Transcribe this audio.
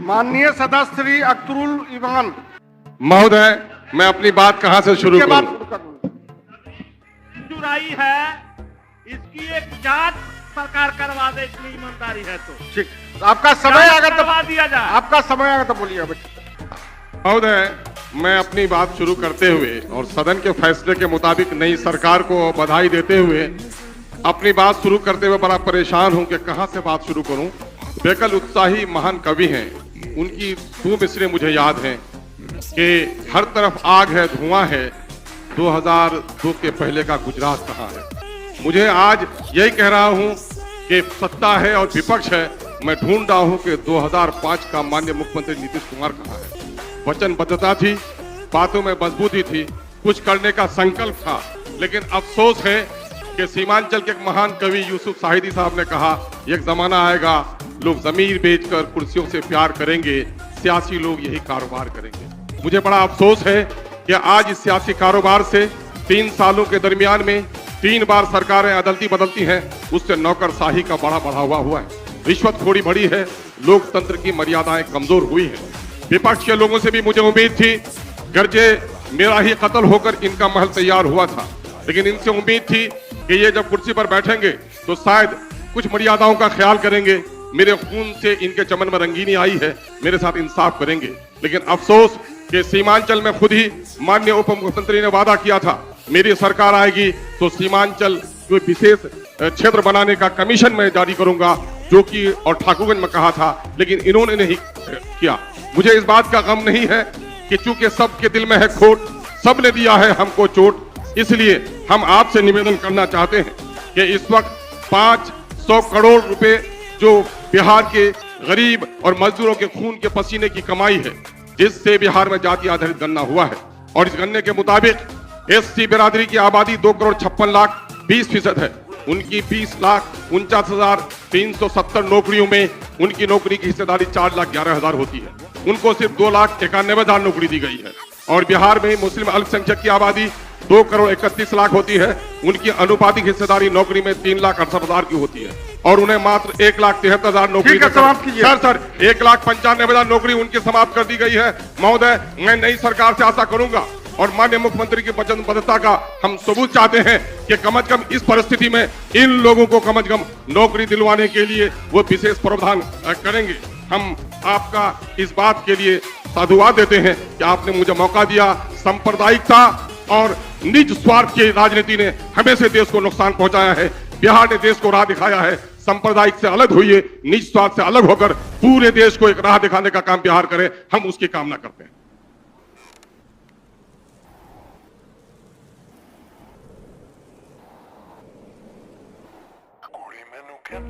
माननीय सदस्य श्री अख्तरुल ईमान महोदय, मैं अपनी बात कहां से शुरू के बाद करूं? चुराई है, इसकी एक जांच सरकार करवा दे, इतनी ईमानदारी है तो ठीक, आपका समय आएगा करवा तो दिया जाए। आपका समय आएगा तो बोलिए महोदय, मैं अपनी बात शुरू करते हुए और सदन के फैसले के मुताबिक नई सरकार को बधाई देते हुए अपनी बात शुरू करते हुए बड़ा परेशान हूं कि कहां से बात शुरू करूं। बेकल उत्साही महान कवि हैं, उनकी दो मिसरे मुझे याद हैं कि हर तरफ आग है, धुआं है, 2002 के पहले का गुजरात कहाँ है। मुझे आज यही कह रहा हूं कि सत्ता है और विपक्ष है, मैं ढूंढ रहा हूं कि 2005 का माननीय मुख्यमंत्री नीतीश कुमार कहाँ है। वचनबद्धता थी, बातों में मजबूती थी, कुछ करने का संकल्प था, लेकिन अफसोस है कि सीमांचल के एक महान कवि यूसुफ साहिदी साहब ने कहा, एक जमाना आएगा लोग जमीर बेचकर कुर्सियों से प्यार करेंगे, सियासी लोग यही कारोबार करेंगे। मुझे बड़ा अफसोस है कि आज इस सियासी कारोबार से 3 सालों के दरमियान में 3 बार सरकारें अदलती बदलती हैं, उससे नौकरशाही का बड़ा बढ़ावा हुआ है, रिश्वतखोरी बढ़ी है, लोकतंत्र की मर्यादाएं कमजोर हुई हैं। विपक्ष के लोगों से भी मुझे उम्मीद थी, गर्जे मेरा ही कत्ल होकर इनका महल तैयार हुआ था, लेकिन इनसे उम्मीद थी कि ये जब कुर्सी पर बैठेंगे तो शायद कुछ मर्यादाओं का ख्याल करेंगे, मेरे खून से इनके चमन में रंगीनी आई है, मेरे साथ इंसाफ करेंगे। लेकिन अफसोस कि सीमांचल में खुद ही माननीय उप मुख्यमंत्री ने वादा किया था, मेरी सरकार आएगी तो सीमांचल कोई विशेष क्षेत्र बनाने का कमीशन मैं जारी करूंगा, जो कि और ठाकुरगंज में कहा था, लेकिन इन्होंने नहीं किया। मुझे इस बात का गम नहीं है कि चूंकि सबके दिल में है खोट, सबने दिया है हमको चोट, इसलिए हम आपसे निवेदन करना चाहते हैं कि इस वक्त 500 करोड़ रुपए जो बिहार के गरीब और मजदूरों के खून के पसीने की कमाई है, जिससे बिहार में जाति आधारित गणना हुआ है, और इस गणने के मुताबिक एससी बिरादरी की आबादी 2,56,20% है। उनकी 20,49,370 नौकरियों में उनकी नौकरी की हिस्सेदारी 4,11,000 होती है। उनको सिर्फ 2,91,000 नौकरी दी गई है। और बिहार में मुस्लिम अल्पसंख्यक की आबादी 2,31,00,000 होती है, उनकी अनुपातिक हिस्सेदारी नौकरी में 3,68,000 की होती है, और उन्हें मात्र 1,73,000 नौकरी सर 1,95,000 नौकरी उनकी समाप्त कर दी गई है। महोदय, मैं नई सरकार से आशा करूंगा और माननीय मुख्यमंत्री की वचनबद्धता का हम सबूत चाहते हैं कि कम से कम इस परिस्थिति में इन लोगों को कम से कम नौकरी दिलवाने के लिए वो विशेष प्रावधान करेंगे। हम आपका इस बात के लिए साधुवाद देते हैं कि आपने मुझे मौका दिया। सांप्रदायिकता और निज स्वार्थ की राजनीति ने हमेशा देश को नुकसान पहुंचाया है। बिहार ने देश को राह दिखाया है, सांप्रदायिक से अलग होइए, निज स्वार्थ से अलग होकर पूरे देश को एक राह दिखाने का काम बिहार करे, हम उसकी कामना करते हैं। Accordion Man no cap.